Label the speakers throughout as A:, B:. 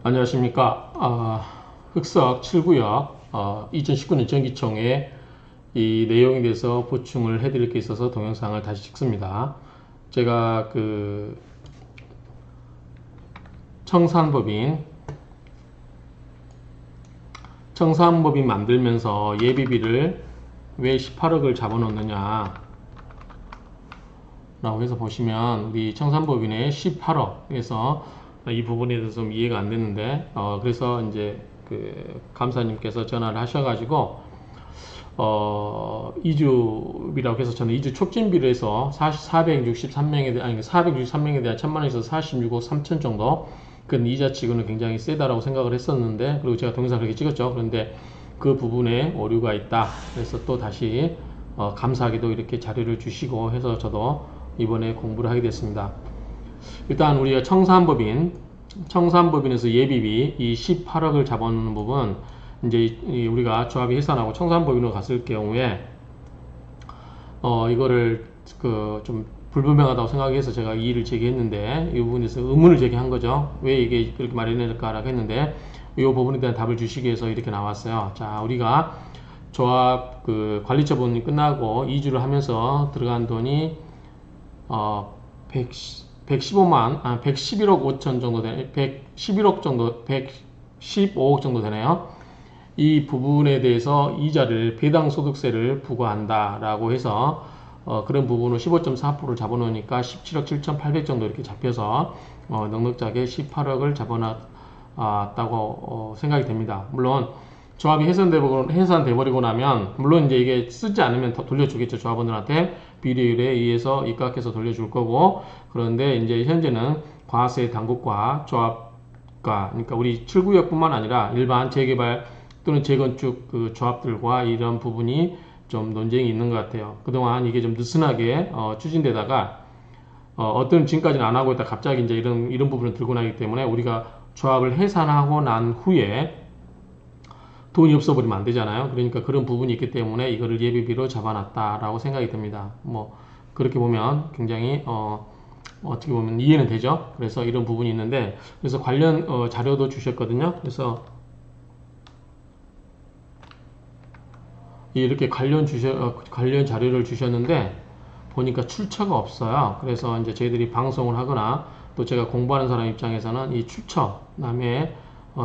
A: 안녕하십니까. 흑석 7구역 2019년 정기총회 이 내용에 대해서 보충을 해드릴 게 있어서 동영상을 다시 찍습니다. 제가 그 청산법인 만들면서 예비비를 왜 18억을 잡아놓느냐 라고 해서 보시면 우리 청산법인의 18억에서 이 부분에 대해서 좀 이해가 안 됐는데 그래서 이제 그 감사님께서 전화를 하셔가지고 이주비라고 해서 저는 이주 촉진비로 해서 463명에 대한 463명에 대한 1000만 원에서 46억 3천 정도 그 이자 치고는 굉장히 세다라고 생각을 했었는데, 그리고 제가 동영상 그렇게 찍었죠. 그런데 그 부분에 오류가 있다. 그래서 또 다시 감사하게도 이렇게 자료를 주시고 해서 저도 이번에 공부를 하게 됐습니다. 일단 우리가 청산법인에서 예비비 이 18억을 잡아놓는 부분, 이제 우리가 조합이 해산하고 청산법인으로 갔을 경우에 이거를 그 좀 불분명하다고 생각해서 제가 이의를 제기했는데, 이 부분에서 의문을 제기한 거죠. 왜 이게 그렇게 마련될까라고 했는데, 이 부분에 대한 답을 주시기 위해서 이렇게 나왔어요. 자, 우리가 조합 그 관리처분이 끝나고 2주를 하면서 들어간 돈이 111억 5천 정도 되네. 111억 정도, 115억 정도 되네요. 이 부분에 대해서 이자를 배당 소득세를 부과한다라고 해서 그런 부분을 15.4%를 잡아놓으니까 17억 7,800 정도 이렇게 잡혀서 넉넉하게 18억을 잡아놨다고 생각이 됩니다. 물론 조합이 해산돼 버리고 나면 물론 이제 이게 쓰지 않으면 더 돌려주겠죠. 조합원들한테 비례율에 의해서 입각해서 돌려줄 거고, 그런데 이제 현재는 과세 당국과 조합과, 그러니까 우리 7구역뿐만 아니라 일반 재개발 또는 재건축 그 조합들과 이런 부분이 좀 논쟁이 있는 것 같아요. 그동안 이게 좀 느슨하게 추진되다가 어떤 지금까지는 안 하고 있다 갑자기 이제 이런 부분을 들고 나기 때문에 우리가 조합을 해산하고 난 후에 돈이 없어버리면 안 되잖아요. 그러니까 그런 부분이 있기 때문에 이거를 예비비로 잡아놨다라고 생각이 듭니다. 뭐 그렇게 보면 굉장히 어떻게 보면 이해는 되죠. 그래서 이런 부분이 있는데, 그래서 관련 자료도 주셨거든요. 그래서 이렇게 관련 자료를 주셨는데 보니까 출처가 없어요. 그래서 이제 저희들이 방송을 하거나 또 제가 공부하는 사람 입장에서는 이 출처, 남의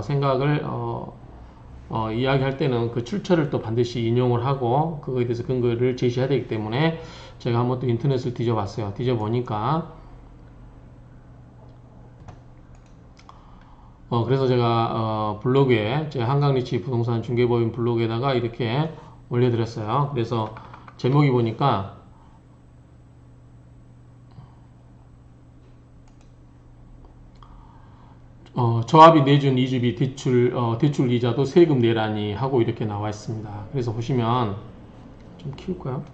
A: 생각을 이야기할 때는 그 출처를 또 반드시 인용을 하고 그거에 대해서 근거를 제시해야 되기 때문에 제가 한번 또 인터넷을 뒤져봤어요. 뒤져보니까 그래서 제가 블로그에 제 한강리치 부동산 중개법인 블로그에다가 이렇게 올려드렸어요. 그래서 제목이 보니까 조합이 내준 이주비 대출 이자도 세금 내라니 하고 이렇게 나와 있습니다. 그래서 보시면 좀 키울까요?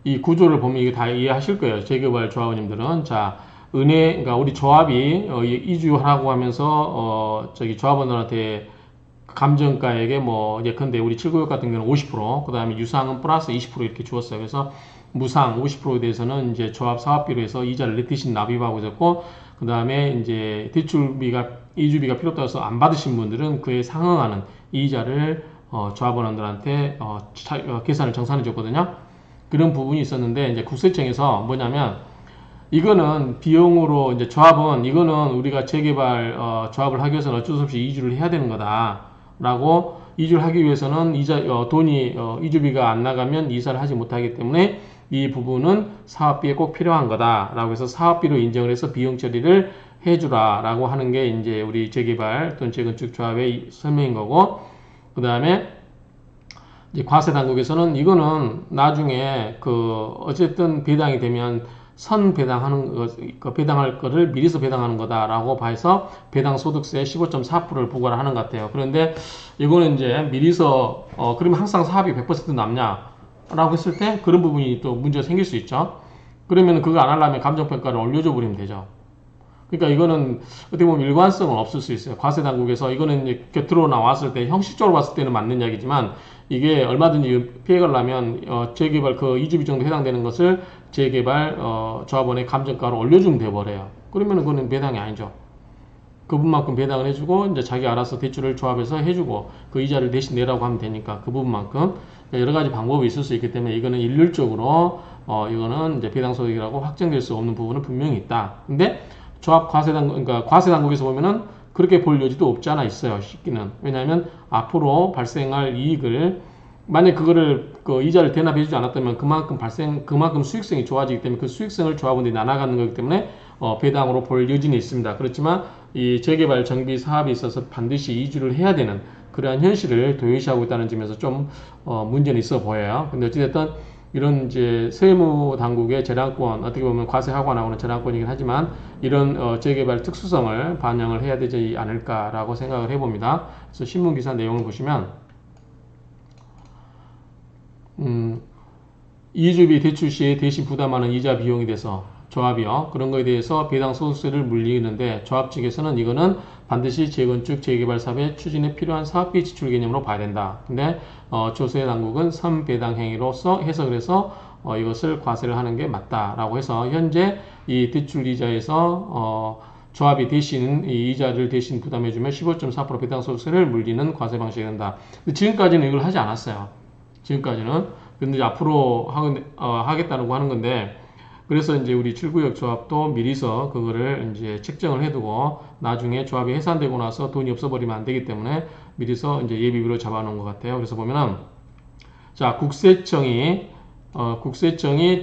A: 이 구조를 보면 이게 다 이해하실 거예요. 재개발 조합원님들은. 자, 그러니까 우리 조합이 이주하라고 하면서 저기 조합원들한테 감정가액에 뭐 예컨대 우리 7구역 같은 경우는 50%, 그 다음에 유상은 플러스 20% 이렇게 주었어요. 그래서 무상 50%에 대해서는 이제 조합 사업비로 해서 이자를 대신 납입하고 있었고, 그 다음에 이제 이주비가 필요 없다고 해서 안 받으신 분들은 그에 상응하는 이자를 조합원들한테 계산을 정산해 줬거든요. 그런 부분이 있었는데, 이제 국세청에서 뭐냐면 이거는 비용으로 이제 조합은 이거는 우리가 재개발 조합을 하기 위해서는 어쩔 수 없이 이주를 해야 되는 거다라고, 이주를 하기 위해서는 돈이 이주비가 안 나가면 이사를 하지 못하기 때문에 이 부분은 사업비에 꼭 필요한 거다라고 해서 사업비로 인정을 해서 비용 처리를 해주라라고 하는 게 이제 우리 재개발 또는 재건축 조합의 설명인 거고, 그 다음에 이제 과세 당국에서는 이거는 나중에 어쨌든 배당이 되면 배당할 거를 미리서 배당하는 거다라고 봐서 배당 소득세 15.4%를 부과를 하는 것 같아요. 그런데 이거는 이제 미리서 그러면 항상 사업이 100% 남냐라고 했을 때 그런 부분이 또 문제가 생길 수 있죠. 그러면 그거 안 하려면 감정평가를 올려줘 버리면 되죠. 그러니까 이거는 어떻게 보면 일관성은 없을 수 있어요. 과세 당국에서 이거는 이제 곁으로 나왔을 때 형식적으로 봤을 때는 맞는 이야기지만 이게 얼마든지 피해가 나면 재개발 그 이주비 정도 해당되는 것을 재개발 조합원의 감정가로 올려주면 돼버려요. 그러면은 그거는 배당이 아니죠. 그 부분만큼 배당을 해주고 이제 자기 알아서 대출을 조합해서 해주고 그 이자를 대신 내라고 하면 되니까 그 부분만큼 여러 가지 방법이 있을 수 있기 때문에 이거는 일률적으로 이거는 이제 배당 소득이라고 확정될 수 없는 부분은 분명히 있다. 근데 조합 과세당국, 그러니까 과세당국에서 보면은 그렇게 볼 여지도 없지 않아 있어요. 쉽기는. 왜냐하면 앞으로 발생할 이익을 만약 그거를 그 이자를 대납해주지 않았다면 그만큼 수익성이 좋아지기 때문에 그 수익성을 조합원들이 나눠가는 거기 때문에 배당으로 볼 여지는 있습니다. 그렇지만 이 재개발 정비 사업에 있어서 반드시 이주를 해야 되는 그러한 현실을 도외시하고 있다는 점에서 좀 문제는 있어 보여요. 근데 어찌됐든 이런 이제 세무 당국의 재량권, 어떻게 보면 과세하관하고는 재량권이긴 하지만 이런 재개발 특수성을 반영을 해야 되지 않을까라고 생각을 해봅니다. 그래서 신문 기사 내용을 보시면 이주비 대출 시에 대신 부담하는 이자 비용이 돼서 조합이요. 그런 거에 대해서 배당 소득세를 물리는데 조합 측에서는 이거는 반드시 재건축 재개발 사업의 추진에 필요한 사업비 지출 개념으로 봐야 된다. 근데 조세 당국은 선배당 행위로서 해석을 해서 이것을 과세를 하는 게 맞다라고 해서 현재 이 대출 이자에서 조합이 대신 이 이자를 대신 부담해주면 15.4% 배당 소득세를 물리는 과세 방식이 된다. 근데 지금까지는 이걸 하지 않았어요. 지금까지는. 근데 이제 앞으로 하겠다고 하는 건데 그래서 이제 우리 7구역 조합도 미리서 그거를 이제 책정을 해두고 나중에 조합이 해산되고 나서 돈이 없어버리면 안 되기 때문에 미리서 이제 예비비로 잡아놓은 것 같아요. 그래서 보면은 자 국세청이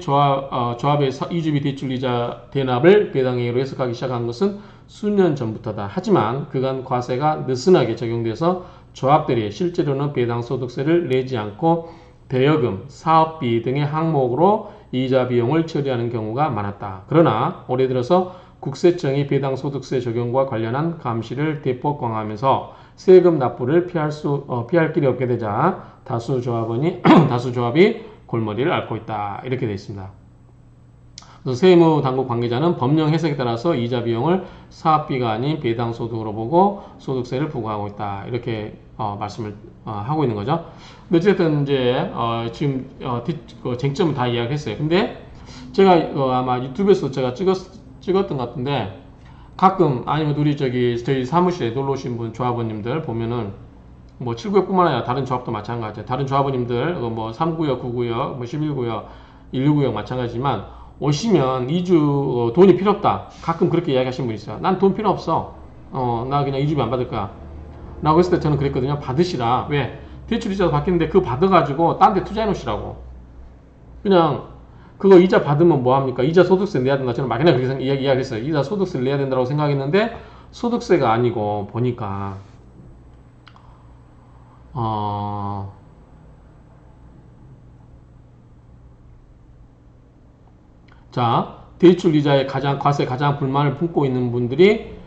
A: 조합의 이주비 대출이자 대납을 배당행위로 해석하기 시작한 것은 수년 전부터다. 하지만 그간 과세가 느슨하게 적용돼서 조합들이 실제로는 배당 소득세를 내지 않고 대여금, 사업비 등의 항목으로 이자 비용을 처리하는 경우가 많았다. 그러나 올해 들어서 국세청이 배당 소득세 적용과 관련한 감시를 대폭 강화하면서 세금 납부를 피할 길이 없게 되자 다수 조합이 골머리를 앓고 있다. 이렇게 되어 있습니다. 그래서 세무당국 관계자는 법령 해석에 따라서 이자 비용을 사업비가 아닌 배당 소득으로 보고 소득세를 부과하고 있다. 이렇게 말씀을 하고 있는 거죠. 근데 어쨌든 이제 지금 그 쟁점은 다 이야기했어요. 근데 제가 아마 유튜브에서 제가 찍었던 것 같은데 가끔 아니면 우리 저희 사무실에 놀러 오신 분 조합원님들 보면은 뭐 7구역뿐만 아니라 다른 조합도 마찬가지예요. 다른 조합원님들 뭐 3구역, 9구역, 뭐 11구역, 16구역 마찬가지지만 오시면 이주 돈이 필요 없다. 가끔 그렇게 이야기하시는 분 있어요. 난 돈 필요 없어. 나 그냥 이주비 안 받을 거야. 라고 했을 때 저는 그랬거든요. 받으시라. 왜? 대출이자도 받겠는데 그거 받아가지고 딴 데 투자해 놓으시라고. 그냥 그거 이자 받으면 뭐합니까? 이자 소득세 내야 된다. 저는 막연하게 그렇게 이야기했어요. 이자 소득세를 내야 된다고 생각했는데 소득세가 아니고 보니까 자, 대출 이자에 과세 가장 불만을 품고 있는 분들이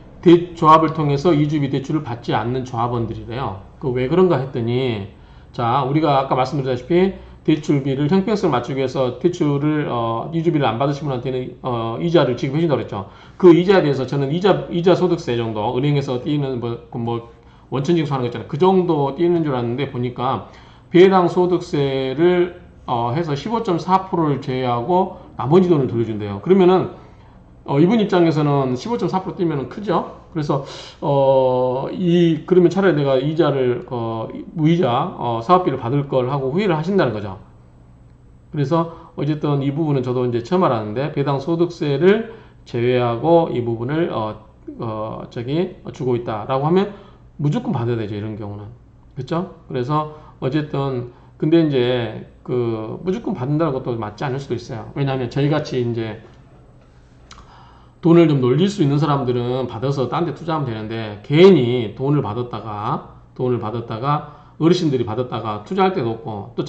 A: 조합을 통해서 이주비 대출을 받지 않는 조합원들이래요. 그 왜 그런가 했더니, 자, 우리가 아까 말씀드렸다시피 대출비를 형평성을 맞추기 위해서 대출을 이주비를 안 받으신 분한테는 이자를 지급해 준다고 그랬죠. 그 이자에 대해서 저는 이자 소득세 정도 은행에서 띄는 뭐 원천징수하는 거 있잖아요. 그 정도 띄는 줄 알았는데 보니까 배당 소득세를 해서 15.4%를 제외하고 나머지 돈을 돌려준대요. 그러면은 이분 입장에서는 15.4% 뛰면은 크죠. 그래서 그러면 차라리 내가 이자를 무이자 사업비를 받을 걸 하고 후회를 하신다는 거죠. 그래서 어쨌든 이 부분은 저도 이제 처음 알았는데 배당 소득세를 제외하고 이 부분을 주고 있다라고 하면 무조건 받아야 되죠. 이런 경우는. 그렇죠? 그래서 어쨌든 근데 이제 무조건 받는다는 것도 맞지 않을 수도 있어요. 왜냐하면 저희같이 이제 돈을 좀 놀릴 수 있는 사람들은 받아서 딴 데 투자하면 되는데 괜히 돈을 받았다가 어르신들이 받았다가 투자할 데도 없고 또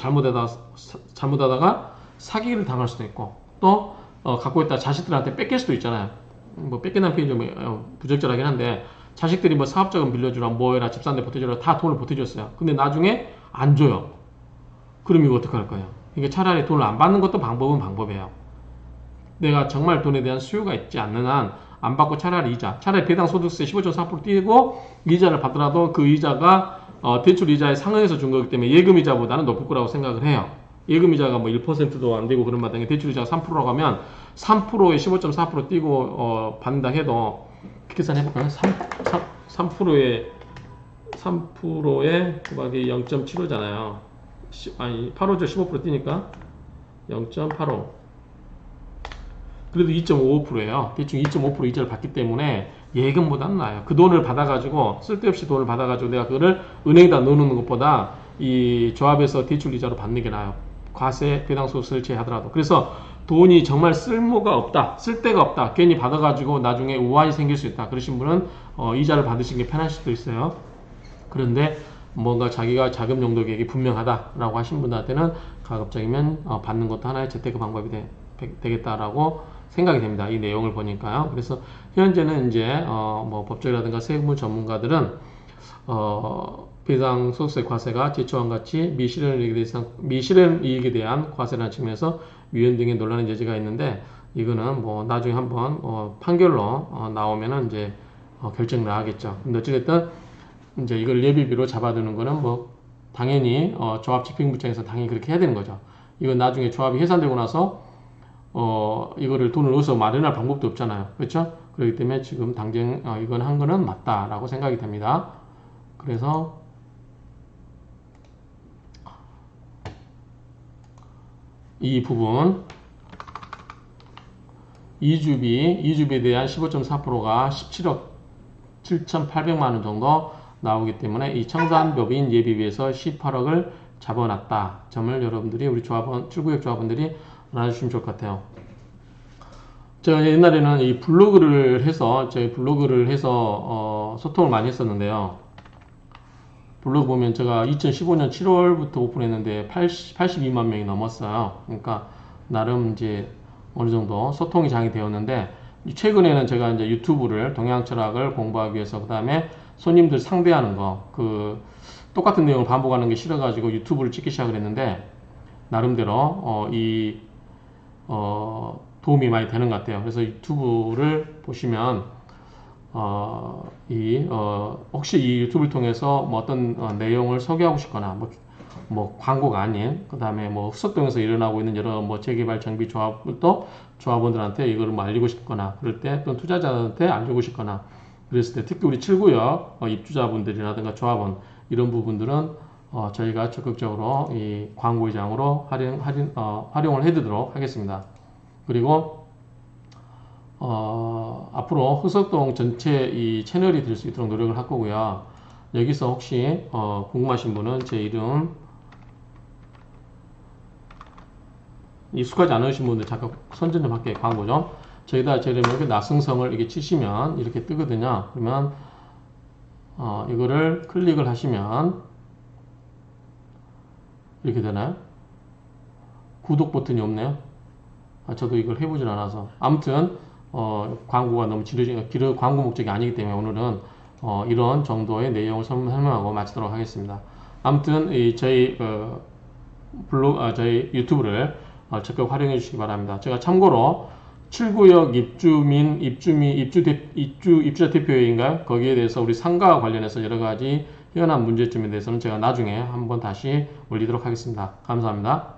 A: 잘못하다가 사기를 당할 수도 있고 또 갖고 있다 자식들한테 뺏길 수도 있잖아요. 뭐 뺏긴다는 표현이 좀 부적절하긴 한데 자식들이 뭐 사업자금 빌려주라 뭐 해라 집 사는데 보태주라 다 돈을 보태줬어요. 근데 나중에 안 줘요. 그럼 이거 어떡할 거예요? 이게 차라리 돈을 안 받는 것도 방법은 방법이에요. 내가 정말 돈에 대한 수요가 있지 않는 한 안 받고 차라리 배당 소득세 15.4% 띄고 이자를 받더라도 그 이자가 대출 이자에 상응해서 준 거기 때문에 예금 이자보다는 높을 거라고 생각을 해요. 예금 이자가 뭐 1%도 안 되고 그런 마당에 대출 이자가 3%라고 하면 3%에 15.4% 띄고 받는다 해도 계산 해볼까요? 3%에 곱하기 0.75잖아요. 아니 8호죠. 15% 뛰니까 0.85. 그래도 2.55%예요. 대충 2.5% 이자를 받기 때문에 예금보다는 나아요. 그 돈을 받아가지고 쓸데없이 돈을 받아가지고 내가 그거를 은행에다 넣어놓는 것보다 이 조합에서 대출 이자로 받는 게 나아요. 과세 배당소득세를 제외하더라도. 그래서 돈이 정말 쓸모가 없다, 쓸데가 없다, 괜히 받아가지고 나중에 우환이 생길 수 있다. 그러신 분은 이자를 받으시는 게 편하실 수도 있어요. 그런데 뭔가 자기가 자금 용도 계획이 분명하다라고 하신 분들한테는 가급적이면 받는 것도 하나의 재테크 방법이 되겠다라고 생각이 됩니다. 이 내용을 보니까요. 그래서 현재는 이제 뭐 법조이라든가 세무 전문가들은 배당 소득세 과세가 제초와 같이 미실현 이익에 대한 과세라는 측면에서 위헌 등의 논란의 여지가 있는데 이거는 뭐 나중에 한번 판결로 나오면은 이제 결정 나겠죠. 근데 어찌됐든 이제 이걸 예비비로 잡아두는 거는 뭐 당연히 조합 집행부 입장에서 당연히 그렇게 해야 되는 거죠. 이건 나중에 조합이 해산되고 나서 이거를 돈을 어디서 마련할 방법도 없잖아요. 그렇죠? 그렇기 때문에 지금 당장 이건 한 거는 맞다라고 생각이 됩니다. 그래서 이 부분 이주비에 대한 15.4%가 17억 7,800만 원 정도 나오기 때문에 이 청산법인 예비비에서 18억을 잡아놨다 점을 여러분들이 우리 출구역 조합원들이 알아주시면 좋을 것 같아요. 제가 옛날에는 이 블로그를 해서 소통을 많이 했었는데요. 블로그 보면 제가 2015년 7월부터 오픈했는데 82만 명이 넘었어요. 그러니까 나름 이제 어느 정도 소통이 장이 되었는데 최근에는 제가 이제 유튜브를 동양철학을 공부하기 위해서 그 다음에 손님들 상대하는 거 똑같은 내용을 반복하는 게 싫어가지고 유튜브를 찍기 시작을 했는데 나름대로 도움이 많이 되는 것 같아요. 그래서 유튜브를 보시면 혹시 이 유튜브를 통해서 뭐 어떤 내용을 소개하고 싶거나 뭐 광고가 아닌 그 다음에 뭐 흑석동에서 일어나고 있는 여러 뭐 재개발 정비 조합도 조합원들한테 이걸 뭐 알리고 싶거나 그럴 때 또는 투자자들한테 알리고 싶거나 그랬을 때 특히 우리 7구역 입주자분들이라든가 조합원 이런 부분들은 저희가 적극적으로 이 광고의장으로 활용을 해드리도록 하겠습니다. 그리고 앞으로 흑석동 전체 이 채널이 될 수 있도록 노력을 할 거고요. 여기서 혹시 궁금하신 분은 제 이름 익숙하지 않으신 분들 잠깐 선전 좀 할게요. 광고 좀. 저기다 제 이름 이렇게 나승성을 이렇게 치시면 이렇게 뜨거든요. 그러면 이거를 클릭을 하시면 이렇게 되나요? 구독 버튼이 없네요. 저도 이걸 해보진 않아서. 아무튼 광고가 너무 광고 목적이 아니기 때문에 오늘은 이런 정도의 내용을 설명하고 마치도록 하겠습니다. 아무튼 저희 저희 유튜브를 적극 활용해 주시기 바랍니다. 제가 참고로 7구역 입주자 대표회의인가요? 거기에 대해서 우리 상가와 관련해서 여러 가지 현안 문제점에 대해서는 제가 나중에 한번 다시 올리도록 하겠습니다. 감사합니다.